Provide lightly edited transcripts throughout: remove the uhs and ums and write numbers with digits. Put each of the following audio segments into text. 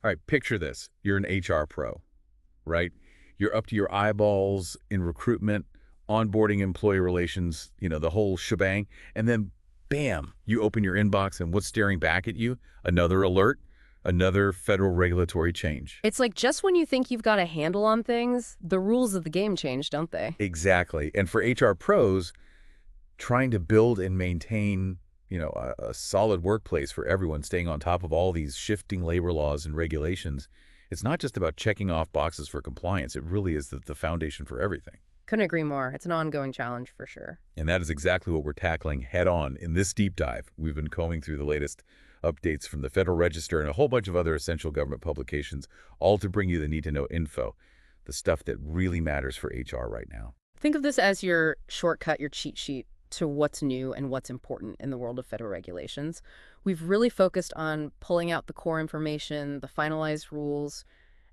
All right, picture this. You're an HR pro, right? You're up to your eyeballs in recruitment, onboarding, employee relations, the whole shebang. And then, bam, you open your inbox and what's staring back at you? Another alert, another federal regulatory change. It's like just when you think you've got a handle on things, the rules of the game change, don't they? Exactly. And for HR pros, trying to build and maintain, a solid workplace for everyone, staying on top of all these shifting labor laws and regulations, it's not just about checking off boxes for compliance. It really is the foundation for everything. Couldn't agree more. It's an ongoing challenge for sure. And that is exactly what we're tackling head on in this deep dive. We've been combing through the latest updates from the Federal Register and a whole bunch of other essential government publications, all to bring you the need-to-know info, the stuff that really matters for HR right now. Think of this as your shortcut, your cheat sheet to what's new and what's important in the world of federal regulations. We've really focused on pulling out the core information, the finalized rules,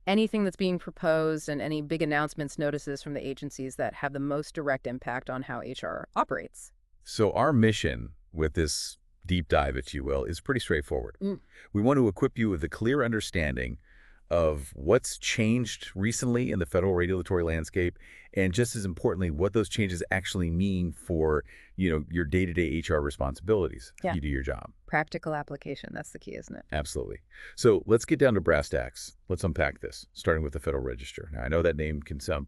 anything that's being proposed, and any big announcements, notices from the agencies that have the most direct impact on how HR operates. So our mission with this deep dive, if you will, is pretty straightforward. We want to equip you with a clear understanding of what's changed recently in the federal regulatory landscape, and just as importantly, what those changes actually mean for, your day-to-day HR responsibilities. Yeah. You do your job. Practical application, that's the key, isn't it? Absolutely. So let's get down to brass tacks. Let's unpack this, starting with the Federal Register. Now, I know that name can sound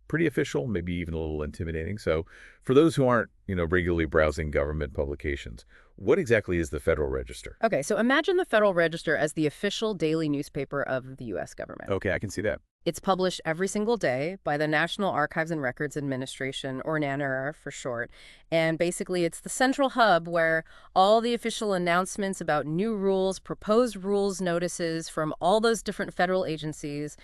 pretty official, maybe even a little intimidating. So for those who aren't, regularly browsing government publications, what exactly is the Federal Register? Okay, so imagine the Federal Register as the official daily newspaper of the U.S. government. Okay, I can see that. It's published every single day by the National Archives and Records Administration, or NANR for short. And basically, it's the central hub where all the official announcements about new rules, proposed rules notices from all those different federal agencies,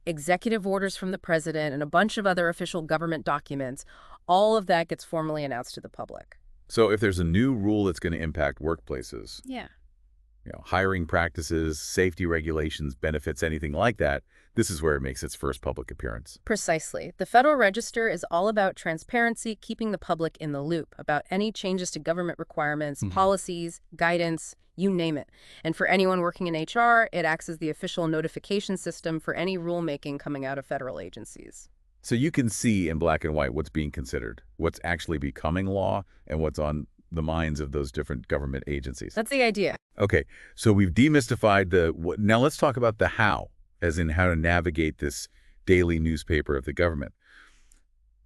executive orders from the president, and a bunch of other official government documents, all of that gets formally announced to the public. So if there's a new rule that's going to impact workplaces, Yeah. Hiring practices, safety regulations, benefits, anything like that, this is where it makes its first public appearance. Precisely. The Federal Register is all about transparency, keeping the public in the loop about any changes to government requirements, policies, guidance, you name it. And for anyone working in HR, it acts as the official notification system for any rulemaking coming out of federal agencies. So you can see in black and white what's being considered, what's actually becoming law, and what's on the minds of those different government agencies. That's the idea. Okay, so we've demystified the what. Now let's talk about the how, as in how to navigate this daily newspaper of the government.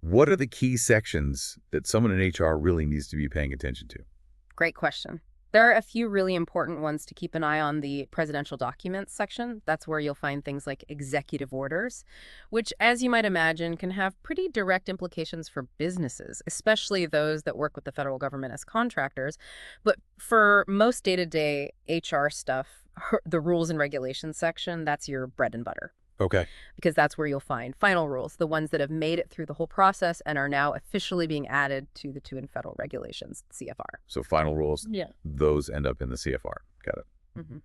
What are the key sections that someone in HR really needs to be paying attention to? Great question. There are a few really important ones to keep an eye on. The presidential documents section. That's where you'll find things like executive orders, which, as you might imagine, can have pretty direct implications for businesses, especially those that work with the federal government as contractors. But for most day-to-day HR stuff, the rules and regulations section, that's your bread and butter. Okay. Because that's where you'll find final rules, the ones that have made it through the whole process and are now officially being added to the two in federal regulations, CFR. So final rules, Yeah. those end up in the CFR. Got it. Mm-hmm.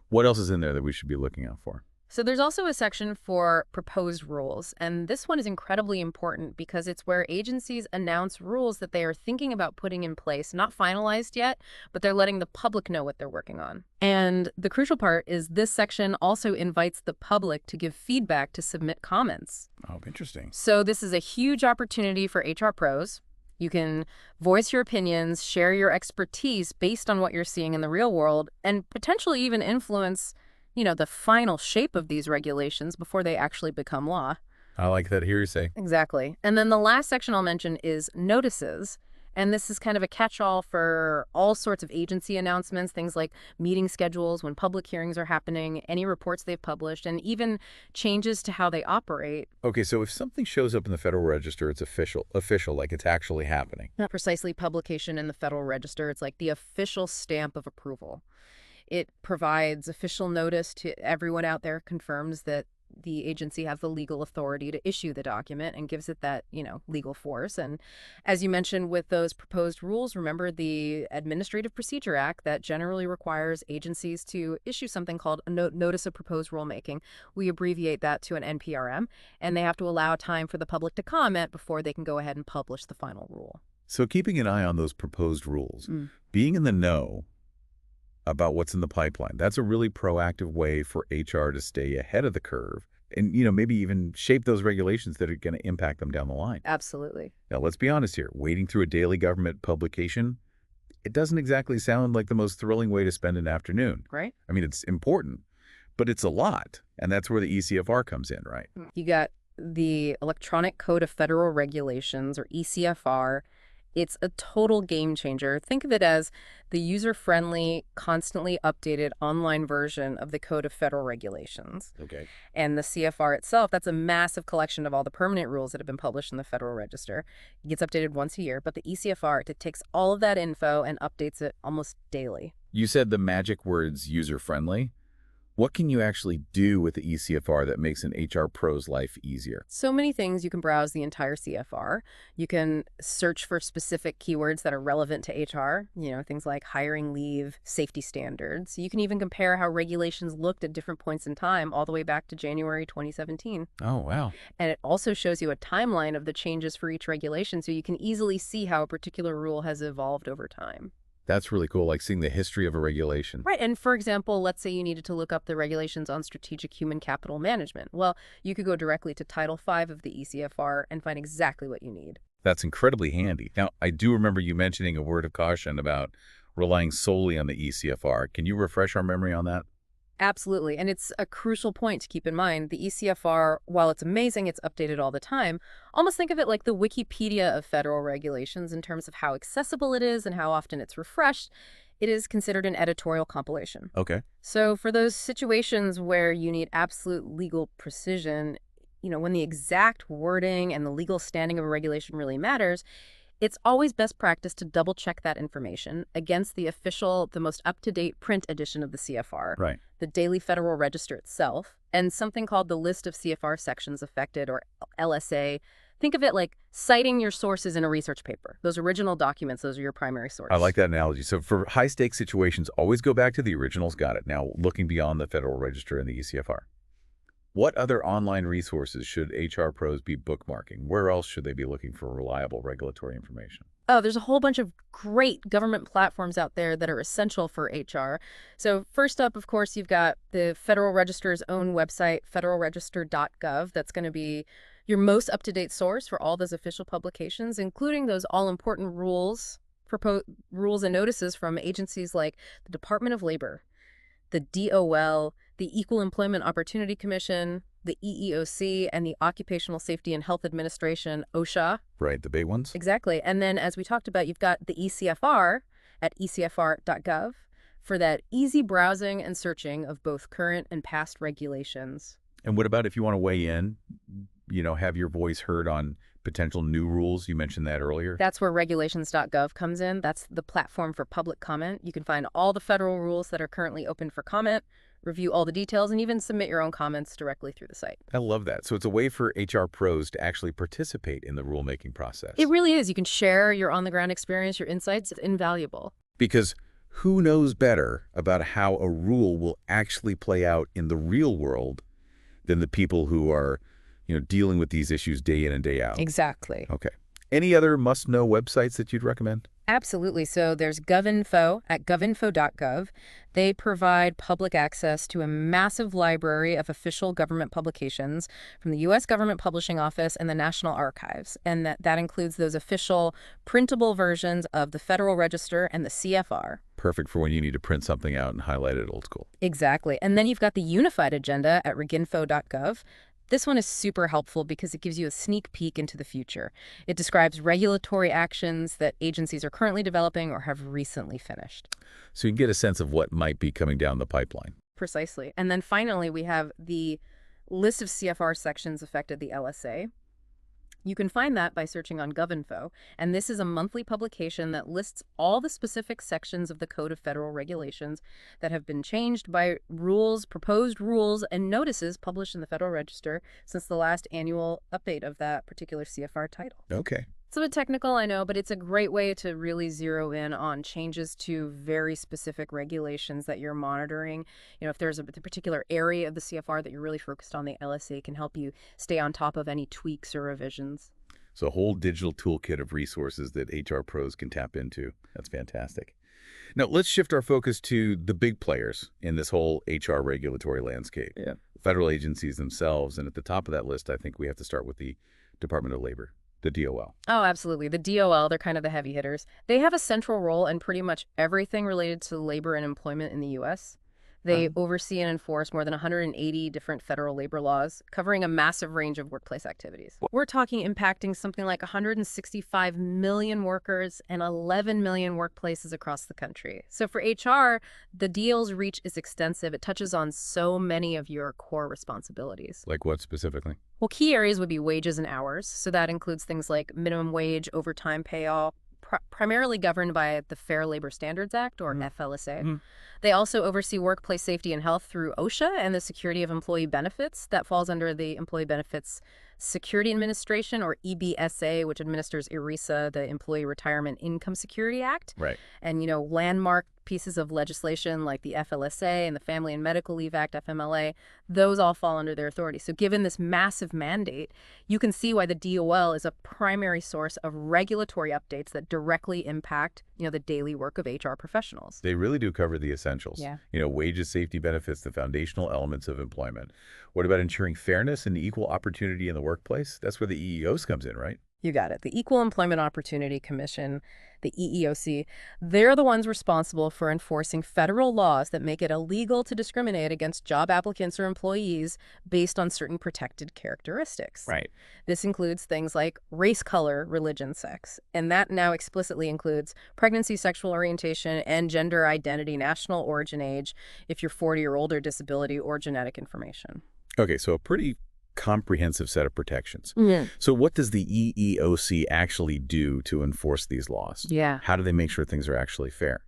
What else is in there that we should be looking out for? So there's also a section for proposed rules, and this one is incredibly important because it's where agencies announce rules that they are thinking about putting in place, not finalized yet, but they're letting the public know what they're working on. And the crucial part is this section also invites the public to give feedback, to submit comments. Oh, interesting. So this is a huge opportunity for HR pros. You can voice your opinions, share your expertise based on what you're seeing in the real world, and potentially even influence the final shape of these regulations before they actually become law. I like that hearsay. Exactly. And then the last section I'll mention is notices. And this is kind of a catch-all for all sorts of agency announcements, things like meeting schedules, when public hearings are happening, any reports they've published, and even changes to how they operate. Okay, so if something shows up in the Federal Register, it's official, like it's actually happening. Not precisely publication in the Federal Register. It's like the official stamp of approval. It provides official notice to everyone out there, confirms that the agency has the legal authority to issue the document and gives it that, legal force. And as you mentioned with those proposed rules, remember the Administrative Procedure Act that generally requires agencies to issue something called a Notice of Proposed Rulemaking. We abbreviate that to an NPRM, and they have to allow time for the public to comment before they can go ahead and publish the final rule. So keeping an eye on those proposed rules, being in the know about what's in the pipeline. That's a really proactive way for HR to stay ahead of the curve and, maybe even shape those regulations that are going to impact them down the line. Absolutely. Now, let's be honest here. Wading through a daily government publication, it doesn't exactly sound like the most thrilling way to spend an afternoon. Right. I mean, it's important, but it's a lot. And that's where the eCFR comes in, right? You got the Electronic Code of Federal Regulations, or eCFR. It's a total game changer. Think of it as the user-friendly, constantly updated online version of the Code of Federal Regulations. Okay. And the CFR itself, that's a massive collection of all the permanent rules that have been published in the Federal Register. It gets updated once a year, but the eCFR, it takes all of that info and updates it almost daily. You said the magic words user-friendly. What can you actually do with the eCFR that makes an HR pro's life easier? So many things. You can browse the entire CFR. You can search for specific keywords that are relevant to HR, things like hiring leave, safety standards. You can even compare how regulations looked at different points in time all the way back to January 2017. Oh, wow. And it also shows you a timeline of the changes for each regulation, so you can easily see how a particular rule has evolved over time. That's really cool, like seeing the history of a regulation. Right. And for example, let's say you needed to look up the regulations on strategic human capital management. Well, you could go directly to Title V of the eCFR and find exactly what you need. That's incredibly handy. Now, I do remember you mentioning a word of caution about relying solely on the eCFR. Can you refresh our memory on that? Absolutely. And it's a crucial point to keep in mind. The eCFR, while it's amazing, it's updated all the time. Almost think of it like the Wikipedia of federal regulations in terms of how accessible it is and how often it's refreshed. It is considered an editorial compilation. Okay. So for those situations where you need absolute legal precision, when the exact wording and the legal standing of a regulation really matters, it's always best practice to double-check that information against the official, the most up-to-date print edition of the CFR, Right. the Daily Federal Register itself, and something called the List of CFR Sections Affected, or LSA. Think of it like citing your sources in a research paper. Those original documents, those are your primary source. I like that analogy. So for high-stakes situations, always go back to the originals. Got it. Now, looking beyond the Federal Register and the eCFR. What other online resources should HR pros be bookmarking? Where else should they be looking for reliable regulatory information? Oh, there's a whole bunch of great government platforms out there that are essential for HR. So first up, of course, you've got the Federal Register's own website, federalregister.gov. That's going to be your most up-to-date source for all those official publications, including those all-important rules and notices from agencies like the Department of Labor, the DOL, the Equal Employment Opportunity Commission, the EEOC, and the Occupational Safety and Health Administration, OSHA. Right, the big ones? Exactly. And then, as we talked about, you've got the eCFR at ecfr.gov for that easy browsing and searching of both current and past regulations. And what about if you want to weigh in, have your voice heard on potential new rules? You mentioned that earlier. That's where regulations.gov comes in. That's the platform for public comment. You can find all the federal rules that are currently open for comment, review all the details, and even submit your own comments directly through the site. I love that. So it's a way for HR pros to actually participate in the rulemaking process. It really is. You can share your on-the-ground experience, your insights. It's invaluable. Because who knows better about how a rule will actually play out in the real world than the people who are, dealing with these issues day in and day out? Exactly. Okay. Any other must-know websites that you'd recommend? Absolutely. So there's GovInfo at govinfo.gov. They provide public access to a massive library of official government publications from the U.S. Government Publishing Office and the National Archives. And that includes those official printable versions of the Federal Register and the CFR. Perfect for when you need to print something out and highlight it old school. Exactly. And then you've got the Unified Agenda at reginfo.gov. This one is super helpful because it gives you a sneak peek into the future. It describes regulatory actions that agencies are currently developing or have recently finished. So you can get a sense of what might be coming down the pipeline. Precisely. And then finally, we have the list of CFR sections affected the LSA. You can find that by searching on GovInfo, and this is a monthly publication that lists all the specific sections of the Code of Federal Regulations that have been changed by rules, proposed rules, and notices published in the Federal Register since the last annual update of that particular CFR title. Okay. It's a bit technical, I know, but it's a great way to really zero in on changes to very specific regulations that you're monitoring. If there's a particular area of the CFR that you're really focused on, the LSA can help you stay on top of any tweaks or revisions. So a whole digital toolkit of resources that HR pros can tap into. That's fantastic. Now, let's shift our focus to the big players in this whole HR regulatory landscape. Yeah. Federal agencies themselves, and at the top of that list, I think we have to start with the Department of Labor, the DOL. Oh, absolutely. The DOL, they're kind of the heavy hitters. They have a central role in pretty much everything related to labor and employment in the U.S. They oversee and enforce more than 180 different federal labor laws, covering a massive range of workplace activities. We're talking impacting something like 165 million workers and 11 million workplaces across the country. So for HR, the DOL's reach is extensive. It touches on so many of your core responsibilities. Like what specifically? Well, key areas would be wages and hours. So that includes things like minimum wage, overtime pay, all primarily governed by the Fair Labor Standards Act, or FLSA. They also oversee workplace safety and health through OSHA and the Security of Employee Benefits. That falls under the Employee Benefits Security Administration, or EBSA, which administers ERISA, the Employee Retirement Income Security Act. Right. And, landmark pieces of legislation like the FLSA and the Family and Medical Leave Act, FMLA, those all fall under their authority. So given this massive mandate, you can see why the DOL is a primary source of regulatory updates that directly impact, the daily work of HR professionals. They really do cover the essentials. Yeah. Wages, safety, benefits, the foundational elements of employment. What about ensuring fairness and equal opportunity in the workplace? That's where the EEOC comes in, right? You got it. The Equal Employment Opportunity Commission, the EEOC, they're the ones responsible for enforcing federal laws that make it illegal to discriminate against job applicants or employees based on certain protected characteristics. Right. This includes things like race, color, religion, sex. And that now explicitly includes pregnancy, sexual orientation, and gender identity, national origin, age, if you're 40 or older, disability, or genetic information. Okay, so a pretty comprehensive set of protections. Yeah. So what does the EEOC actually do to enforce these laws? Yeah. How do they make sure things are actually fair?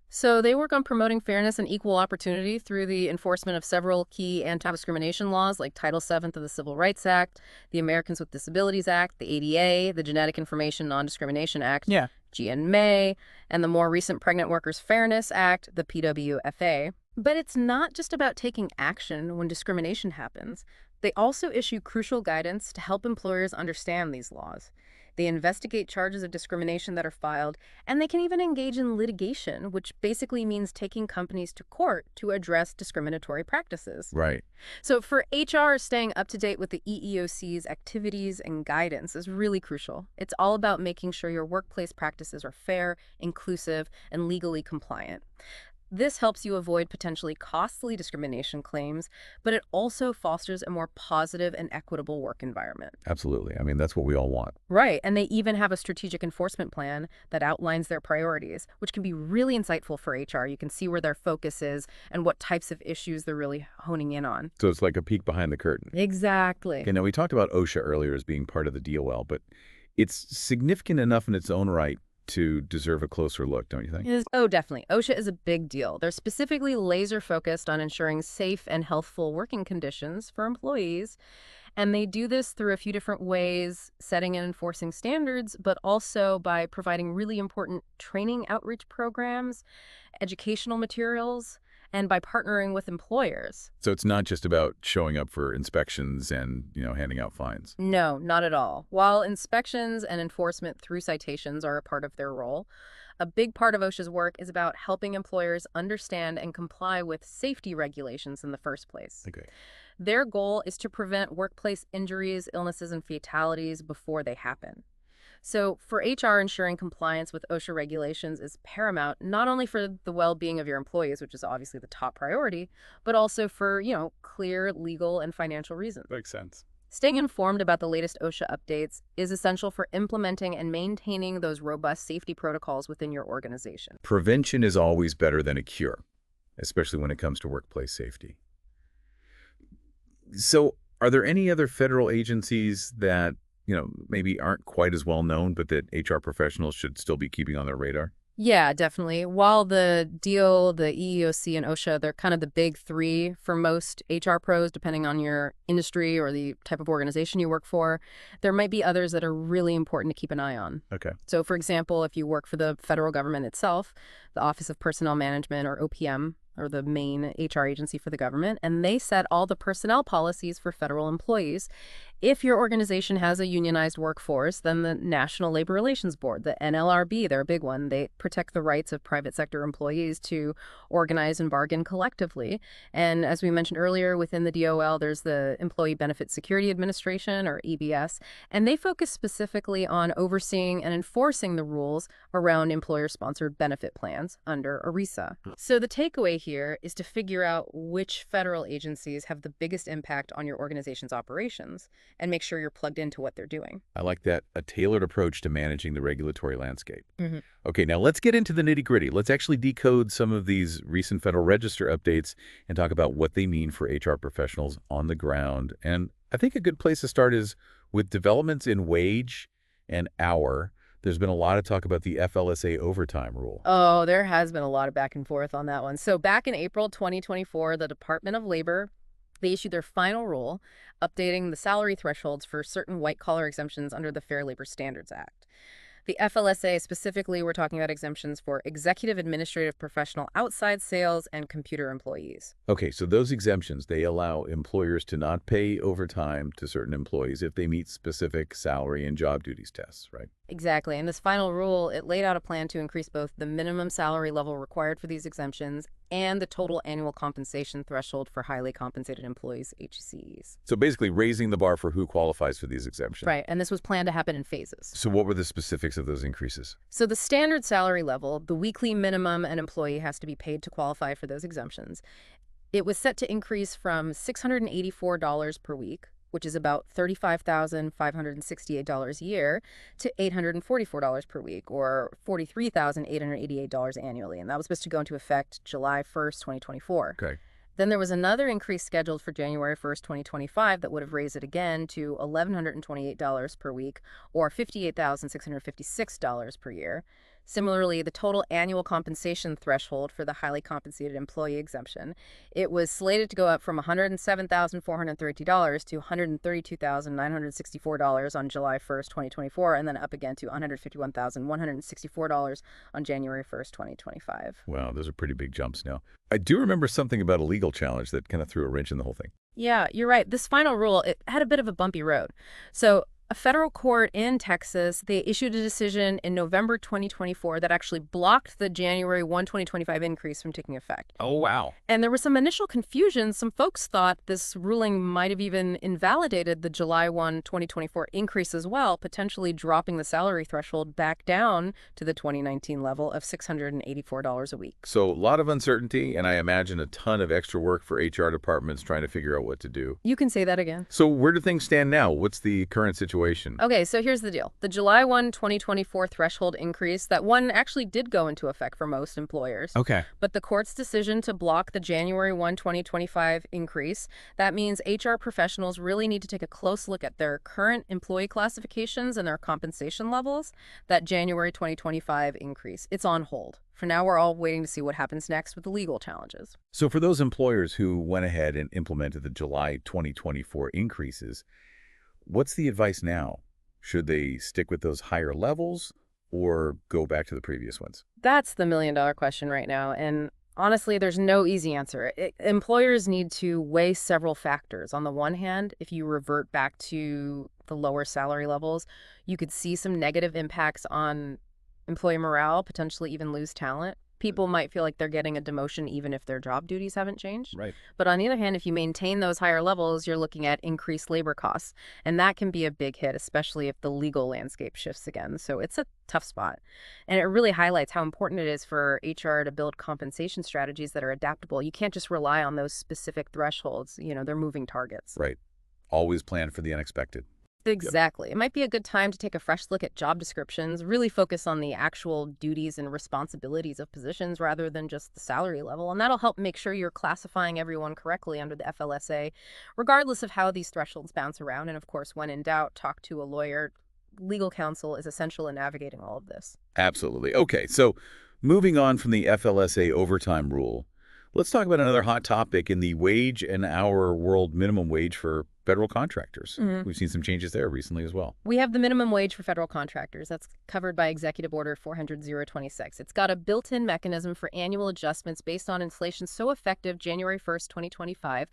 So they work on promoting fairness and equal opportunity through the enforcement of several key anti-discrimination laws like Title VII of the Civil Rights Act, the Americans with Disabilities Act, the ADA, the Genetic Information Non-Discrimination Act, GNMA, and the more recent Pregnant Workers Fairness Act, the PWFA. But it's not just about taking action when discrimination happens. They also issue crucial guidance to help employers understand these laws. They investigate charges of discrimination that are filed, and they can even engage in litigation, which basically means taking companies to court to address discriminatory practices. Right. So for HR, staying up to date with the EEOC's activities and guidance is really crucial. It's all about making sure your workplace practices are fair, inclusive, and legally compliant. This helps you avoid potentially costly discrimination claims, but it also fosters a more positive and equitable work environment. Absolutely. I mean, that's what we all want. Right. And they even have a strategic enforcement plan that outlines their priorities, which can be really insightful for HR. You can see where their focus is and what types of issues they're really honing in on. So it's like a peek behind the curtain. Exactly. Okay, now we talked about OSHA earlier as being part of the DOL, but it's significant enough in its own right to deserve a closer look, don't you think? Oh, definitely. OSHA is a big deal. They're specifically laser focused on ensuring safe and healthful working conditions for employees. And they do this through a few different ways, setting and enforcing standards, but also by providing really important training outreach programs, educational materials, and by partnering with employers. So it's not just about showing up for inspections and, handing out fines. No, not at all. While inspections and enforcement through citations are a part of their role, a big part of OSHA's work is about helping employers understand and comply with safety regulations in the first place. Okay. Their goal is to prevent workplace injuries, illnesses, and fatalities before they happen. So for HR, ensuring compliance with OSHA regulations is paramount, not only for the well-being of your employees, which is obviously the top priority, but also for, clear legal and financial reasons. Makes sense. Staying informed about the latest OSHA updates is essential for implementing and maintaining those robust safety protocols within your organization. Prevention is always better than a cure, especially when it comes to workplace safety. So are there any other federal agencies that maybe aren't quite as well known, but that HR professionals should still be keeping on their radar? Yeah, definitely. While the DO, the EEOC, and OSHA, they're kind of the big three for most HR pros, depending on your industry or the type of organization you work for, there might be others that are really important to keep an eye on. Okay. So, for example, if you work for the federal government itself, the Office of Personnel Management, or OPM, or the main HR agency for the government, and they set all the personnel policies for federal employees. If your organization has a unionized workforce, then the National Labor Relations Board, the NLRB, they're a big one. They protect the rights of private sector employees to organize and bargain collectively. And as we mentioned earlier, within the DOL, there's the Employee Benefit Security Administration, or EBS, and they focus specifically on overseeing and enforcing the rules around employer-sponsored benefit plans under ERISA. So the takeaway here is to figure out which federal agencies have the biggest impact on your organization's operations and make sure you're plugged into what they're doing. I like that, a tailored approach to managing the regulatory landscape. Mm-hmm. Okay, now let's get into the nitty-gritty. Let's actually decode some of these recent Federal Register updates and talk about what they mean for HR professionals on the ground. And I think a good place to start is with developments in wage and hour. There's been a lot of talk about the FLSA overtime rule. Oh, there has been a lot of back and forth on that one. So back in April 2024, the Department of Labor, they issued their final rule updating the salary thresholds for certain white-collar exemptions under the Fair Labor Standards Act. The FLSA, specifically, we're talking about exemptions for executive administrative professional outside sales and computer employees. Okay, so those exemptions, they allow employers to not pay overtime to certain employees if they meet specific salary and job duties tests, right? Exactly. And this final rule, it laid out a plan to increase both the minimum salary level required for these exemptions and the total annual compensation threshold for highly compensated employees, HCEs. So basically raising the bar for who qualifies for these exemptions. Right. And this was planned to happen in phases. So what were the specifics of those increases? So the standard salary level, the weekly minimum an employee has to be paid to qualify for those exemptions, it was set to increase from $684 per week, which is about $35,568 a year, to $844 per week, or $43,888 annually. And that was supposed to go into effect July 1st, 2024. Okay. Then there was another increase scheduled for January 1st, 2025 that would have raised it again to $1,128 per week, or $58,656 per year. Similarly, the total annual compensation threshold for the highly compensated employee exemption, it was slated to go up from $107,430 to $132,964 on July 1st, 2024, and then up again to $151,164 on January 1st, 2025. Wow, those are pretty big jumps now. I do remember something about a legal challenge that kind of threw a wrench in the whole thing. Yeah, you're right. This final rule, it had a bit of a bumpy road. So a federal court in Texas, they issued a decision in November 2024 that actually blocked the January 1, 2025 increase from taking effect. Oh, wow. And there was some initial confusion. Some folks thought this ruling might have even invalidated the July 1, 2024 increase as well, potentially dropping the salary threshold back down to the 2019 level of $684 a week. So a lot of uncertainty, and I imagine a ton of extra work for HR departments trying to figure out what to do. You can say that again. So where do things stand now? What's the current situation? Okay, so here's the deal. The July 1, 2024 threshold increase, that one actually did go into effect for most employers. Okay. But the court's decision to block the January 1, 2025 increase, that means HR professionals really need to take a close look at their current employee classifications and their compensation levels. That January 2025 increase, it's on hold. For now, we're all waiting to see what happens next with the legal challenges. So for those employers who went ahead and implemented the July 2024 increases, what's the advice now? Should they stick with those higher levels or go back to the previous ones? That's the million-dollar question right now. And honestly, there's no easy answer. Employers need to weigh several factors. On the one hand, if you revert back to the lower salary levels, you could see some negative impacts on employee morale, potentially even lose talent. People might feel like they're getting a demotion even if their job duties haven't changed. Right. But on the other hand, if you maintain those higher levels, you're looking at increased labor costs. And that can be a big hit, especially if the legal landscape shifts again. So it's a tough spot. And it really highlights how important it is for HR to build compensation strategies that are adaptable. You can't just rely on those specific thresholds. You know, they're moving targets. Right. Always plan for the unexpected. Exactly. It might be a good time to take a fresh look at job descriptions, really focus on the actual duties and responsibilities of positions rather than just the salary level. And that'll help make sure you're classifying everyone correctly under the FLSA, regardless of how these thresholds bounce around. And of course, when in doubt, talk to a lawyer. Legal counsel is essential in navigating all of this. Absolutely. Okay, so moving on from the FLSA overtime rule, let's talk about another hot topic in the wage and hour world, minimum wage for federal contractors. We've seen some changes there recently as well. We have the minimum wage for federal contractors. That's covered by Executive Order 400-026. It's got a built-in mechanism for annual adjustments based on inflation so effective January 1st, 2025,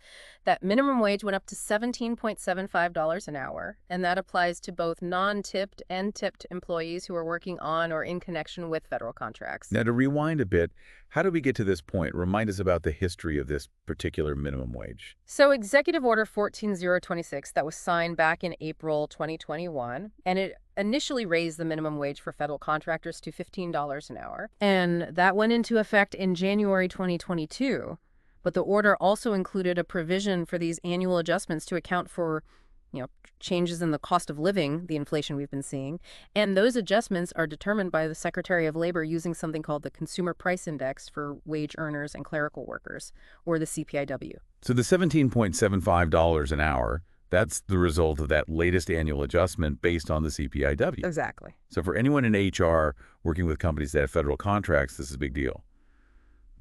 that minimum wage went up to $17.75 an hour, and that applies to both non-tipped and tipped employees who are working on or in connection with federal contracts. Now, to rewind a bit, how did we get to this point? Remind us about the history of this particular minimum wage. So Executive Order 14026, that was signed back in April 2021, and it initially raised the minimum wage for federal contractors to $15 an hour. And that went into effect in January 2022. But the order also included a provision for these annual adjustments to account for changes in the cost of living, the inflation we've been seeing. And those adjustments are determined by the Secretary of Labor using something called the Consumer Price Index for wage earners and clerical workers, or the CPIW. So the $17.75 an hour, that's the result of that latest annual adjustment based on the CPIW. Exactly. So for anyone in HR working with companies that have federal contracts, this is a big deal.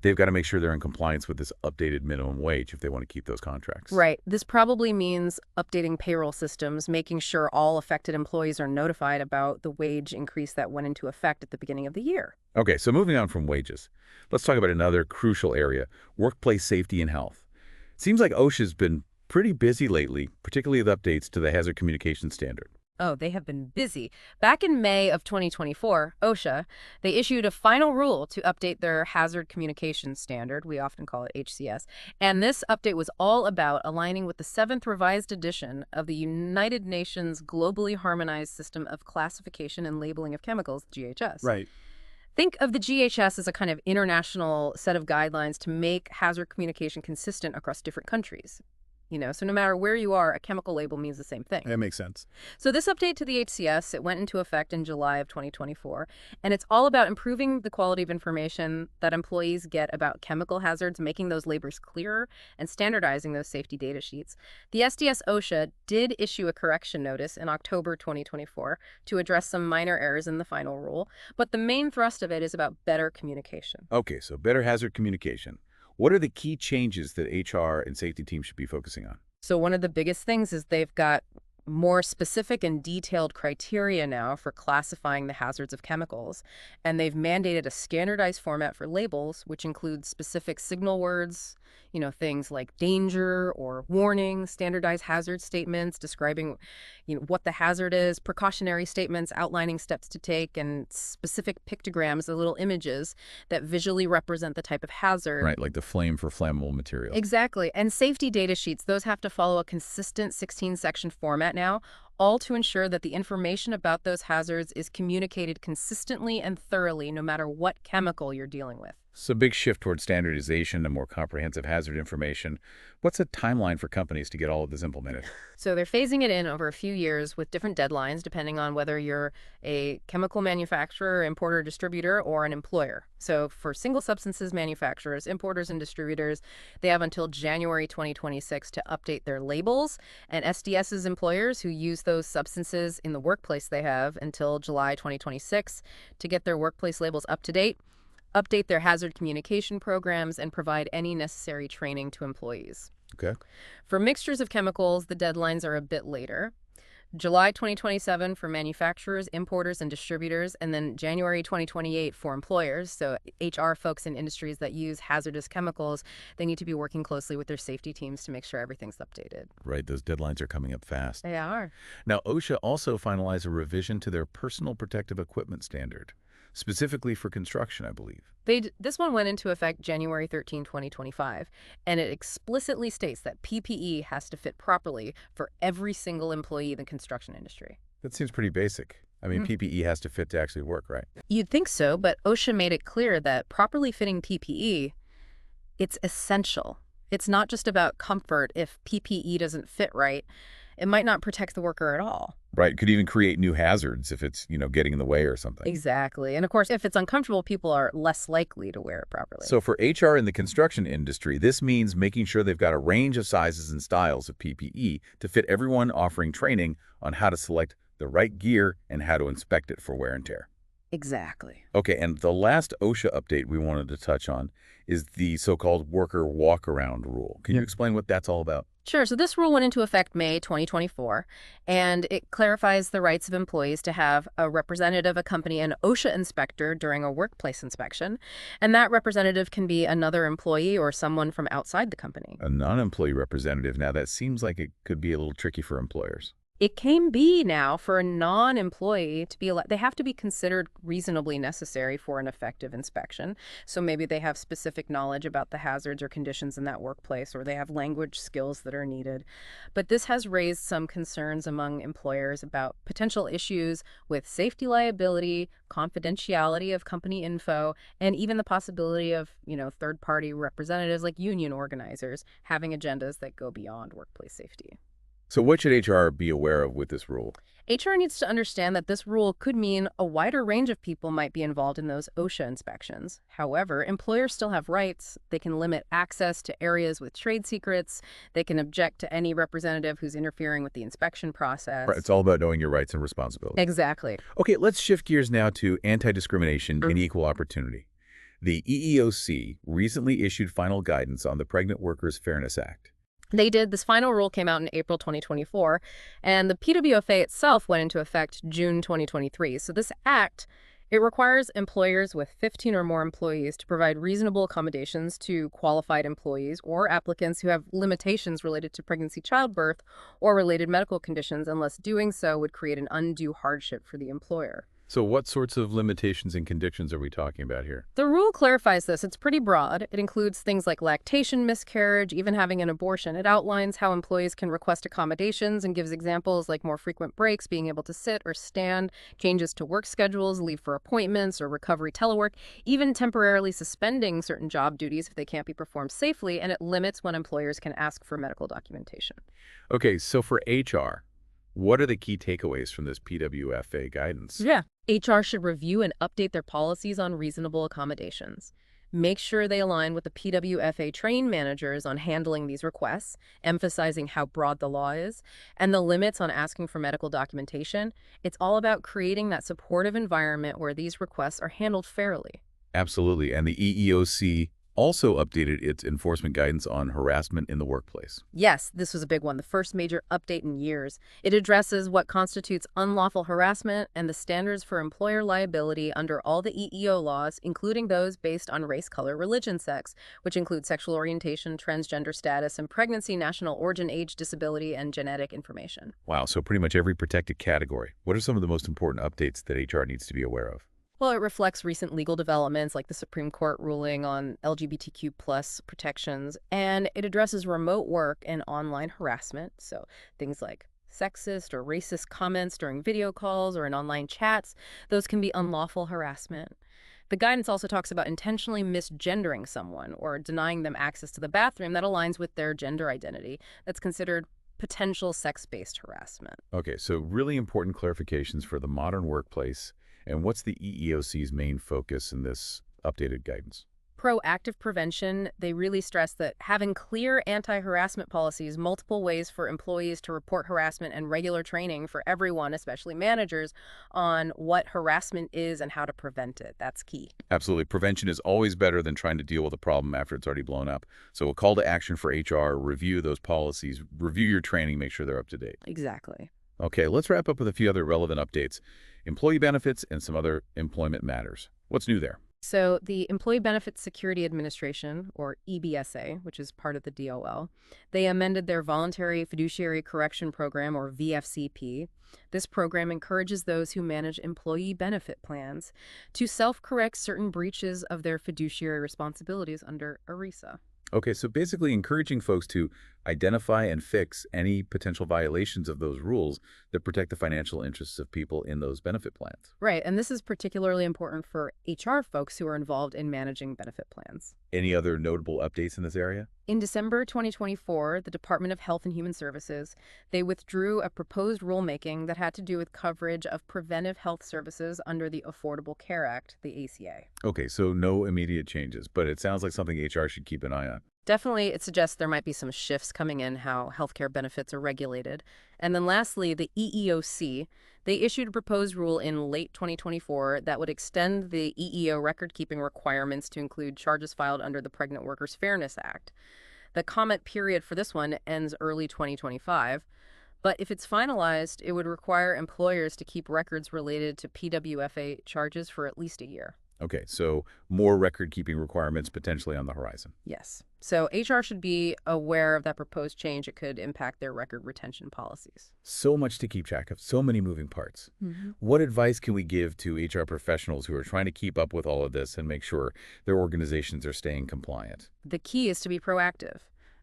They've got to make sure they're in compliance with this updated minimum wage if they want to keep those contracts. Right. This probably means updating payroll systems, making sure all affected employees are notified about the wage increase that went into effect at the beginning of the year. Okay, so moving on from wages, let's talk about another crucial area, workplace safety and health. It seems like OSHA's been pretty busy lately, particularly with updates to the Hazard Communication Standard. Oh, they have been busy. Back in May of 2024, OSHA, they issued a final rule to update their Hazard Communication Standard. We often call it HCS. And this update was all about aligning with the 7th revised edition of the United Nations Globally Harmonized System of Classification and Labeling of Chemicals, GHS. Right. Think of the GHS as a kind of international set of guidelines to make hazard communication consistent across different countries. So no matter where you are, a chemical label means the same thing. That makes sense. So this update to the HCS, it went into effect in July of 2024, and it's all about improving the quality of information that employees get about chemical hazards, making those labels clearer, and standardizing those safety data sheets. The SDS OSHA did issue a correction notice in October 2024 to address some minor errors in the final rule, but the main thrust of it is about better communication. Okay, so better hazard communication. What are the key changes that HR and safety teams should be focusing on? So one of the biggest things is they've got more specific and detailed criteria now for classifying the hazards of chemicals. And they've mandated a standardized format for labels, which includes specific signal words, things like danger or warning, standardized hazard statements describing, what the hazard is, precautionary statements outlining steps to take, and specific pictograms, the little images that visually represent the type of hazard. Right, like the flame for flammable materials. Exactly. And safety data sheets, those have to follow a consistent 16-section format now, all to ensure that the information about those hazards is communicated consistently and thoroughly, no matter what chemical you're dealing with. So big shift towards standardization and more comprehensive hazard information. What's a timeline for companies to get all of this implemented? So they're phasing it in over a few years with different deadlines, depending on whether you're a chemical manufacturer, importer, distributor, or an employer. So for single substances manufacturers, importers, and distributors, they have until January 2026 to update their labels. And SDS's employers who use those substances in the workplace, they have until July 2026 to get their workplace labels up to date, update their hazard communication programs, and provide any necessary training to employees. Okay. For mixtures of chemicals, the deadlines are a bit later. July 2027 for manufacturers, importers, and distributors, and then January 2028 for employers. So HR folks in industries that use hazardous chemicals, they need to be working closely with their safety teams to make sure everything's updated. Right, those deadlines are coming up fast. They are. Now, OSHA also finalized a revision to their personal protective equipment standard, specifically for construction, I believe. This one went into effect January 13, 2025, and it explicitly states that PPE has to fit properly for every single employee in the construction industry. That seems pretty basic. I mean, PPE has to fit to actually work, right? You'd think so, but OSHA made it clear that properly fitting PPE, it's essential. It's not just about comfort. If PPE doesn't fit right, it might not protect the worker at all. Right. Could even create new hazards if it's, getting in the way or something. Exactly. And of course, if it's uncomfortable, people are less likely to wear it properly. So for HR in the construction industry, this means making sure they've got a range of sizes and styles of PPE to fit everyone, offering training on how to select the right gear and how to inspect it for wear and tear. Exactly. Okay, and the last OSHA update we wanted to touch on is the so-called worker walk-around rule. Can you explain what that's all about? Sure. So this rule went into effect May 2024, and it clarifies the rights of employees to have a representative accompany an OSHA inspector during a workplace inspection. And that representative can be another employee or someone from outside the company. A non-employee representative. Now, that seems like it could be a little tricky for employers. It can be now for a non-employee to be they have to be considered reasonably necessary for an effective inspection. So maybe they have specific knowledge about the hazards or conditions in that workplace, or they have language skills that are needed. But this has raised some concerns among employers about potential issues with safety liability, confidentiality of company info, and even the possibility of, third-party representatives like union organizers having agendas that go beyond workplace safety. So what should HR be aware of with this rule? HR needs to understand that this rule could mean a wider range of people might be involved in those OSHA inspections. However, employers still have rights. They can limit access to areas with trade secrets. They can object to any representative who's interfering with the inspection process. Right, it's all about knowing your rights and responsibilities. Exactly. Okay, let's shift gears now to anti-discrimination and equal opportunity. The EEOC recently issued final guidance on the Pregnant Workers Fairness Act. They did. This final rule came out in April 2024, and the PWFA itself went into effect June 2023. So this act, it requires employers with 15 or more employees to provide reasonable accommodations to qualified employees or applicants who have limitations related to pregnancy, childbirth, or related medical conditions, unless doing so would create an undue hardship for the employer. So what sorts of limitations and conditions are we talking about here? The rule clarifies this. It's pretty broad. It includes things like lactation, miscarriage, even having an abortion. It outlines how employees can request accommodations and gives examples like more frequent breaks, being able to sit or stand, changes to work schedules, leave for appointments or recovery telework, even temporarily suspending certain job duties if they can't be performed safely, and it limits when employers can ask for medical documentation. Okay, so for HR, what are the key takeaways from this PWFA guidance? Yeah. HR should review and update their policies on reasonable accommodations. Make sure they align with the PWFA trained managers on handling these requests, emphasizing how broad the law is, and the limits on asking for medical documentation. It's all about creating that supportive environment where these requests are handled fairly. Absolutely, and the EEOC also updated its enforcement guidance on harassment in the workplace. Yes, this was a big one, the first major update in years. It addresses what constitutes unlawful harassment and the standards for employer liability under all the EEO laws, including those based on race, color, religion, sex, which include sexual orientation, transgender status, and pregnancy, national origin, age, disability, and genetic information. Wow, so pretty much every protected category. What are some of the most important updates that HR needs to be aware of? Well, it reflects recent legal developments like the Supreme Court ruling on LGBTQ plus protections, and it addresses remote work and online harassment. So things like sexist or racist comments during video calls or in online chats, those can be unlawful harassment. The guidance also talks about intentionally misgendering someone or denying them access to the bathroom that aligns with their gender identity. That's considered potential sex-based harassment. Okay, so really important clarifications for the modern workplace. And what's the EEOC's main focus in this updated guidance? Proactive prevention, they really stress that having clear anti-harassment policies, multiple ways for employees to report harassment, and regular training for everyone, especially managers, on what harassment is and how to prevent it. That's key. Absolutely. Prevention is always better than trying to deal with a problem after it's already blown up. So a call to action for HR, review those policies, review your training, make sure they're up to date. Exactly. Okay, let's wrap up with a few other relevant updates. Employee benefits and some other employment matters. What's new there? So the Employee Benefits Security Administration, or EBSA, which is part of the DOL, they amended their Voluntary Fiduciary Correction Program, or VFCP. This program encourages those who manage employee benefit plans to self-correct certain breaches of their fiduciary responsibilities under ERISA. Okay, so basically encouraging folks to identify and fix any potential violations of those rules that protect the financial interests of people in those benefit plans. Right, and this is particularly important for HR folks who are involved in managing benefit plans. Any other notable updates in this area? In December 2024, the Department of Health and Human Services, they withdrew a proposed rulemaking that had to do with coverage of preventive health services under the Affordable Care Act, the ACA. Okay, so no immediate changes, but it sounds like something HR should keep an eye on. Definitely, it suggests there might be some shifts coming in how healthcare benefits are regulated. And then lastly, the EEOC, they issued a proposed rule in late 2024 that would extend the EEO record-keeping requirements to include charges filed under the Pregnant Workers Fairness Act. The comment period for this one ends early 2025. But if it's finalized, it would require employers to keep records related to PWFA charges for at least a year. Okay, so more record-keeping requirements potentially on the horizon. Yes. So HR should be aware of that proposed change. It could impact their record retention policies. So much to keep track of, so many moving parts. What advice can we give to HR professionals who are trying to keep up with all of this and make sure their organizations are staying compliant? The key is to be proactive.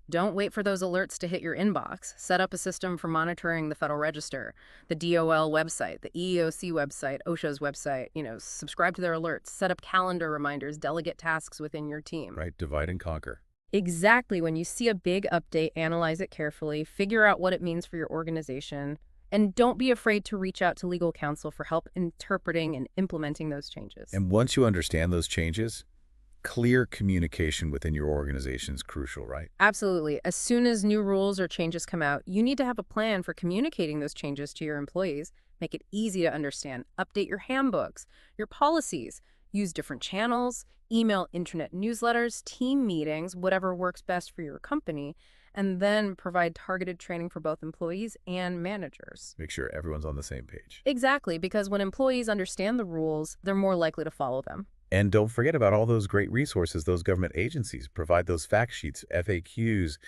Don't wait for those alerts to hit your inbox. Set up a system for monitoring the Federal Register, the DOL website, the EEOC website, OSHA's website. Subscribe to their alerts. Set up calendar reminders, delegate tasks within your team. Right, divide and conquer. Exactly. When you see a big update, analyze it carefully, figure out what it means for your organization, and don't be afraid to reach out to legal counsel for help interpreting and implementing those changes. And once you understand those changes, clear communication within your organization is crucial, right? Absolutely. As soon as new rules or changes come out, you need to have a plan for communicating those changes to your employees. Make it easy to understand. Update your handbooks, your policies. Use different channels, email, internet newsletters, team meetings, whatever works best for your company, and then provide targeted training for both employees and managers. Make sure everyone's on the same page. Exactly, because when employees understand the rules, they're more likely to follow them. And don't forget about all those great resources those government agencies provide, those fact sheets, FAQs,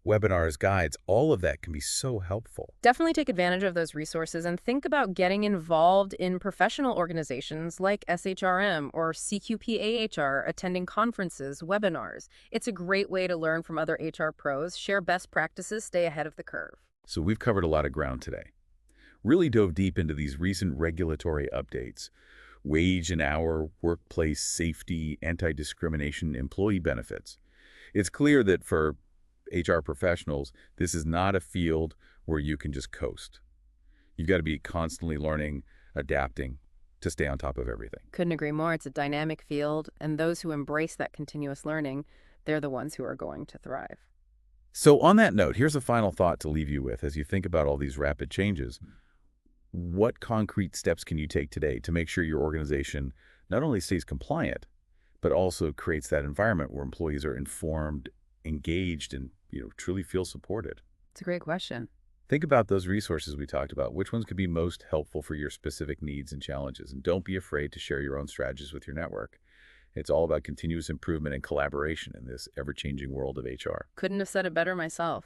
webinars, guides. All of that can be so helpful. Definitely take advantage of those resources and think about getting involved in professional organizations like SHRM or CQP-AHR, attending conferences, webinars. It's a great way to learn from other HR pros, share best practices, stay ahead of the curve. So we've covered a lot of ground today. Really dove deep into these recent regulatory updates. Wage and hour, workplace safety, anti-discrimination, employee benefits. It's clear that for HR professionals, this is not a field where you can just coast. You've got to be constantly learning, adapting to stay on top of everything. Couldn't agree more. It's a dynamic field, and those who embrace that continuous learning, they're the ones who are going to thrive. So on that note, here's a final thought to leave you with as you think about all these rapid changes. What concrete steps can you take today to make sure your organization not only stays compliant, but also creates that environment where employees are informed, engaged, and truly feel supported? It's a great question. Think about those resources we talked about. Which ones could be most helpful for your specific needs and challenges? And don't be afraid to share your own strategies with your network. It's all about continuous improvement and collaboration in this ever-changing world of HR. Couldn't have said it better myself.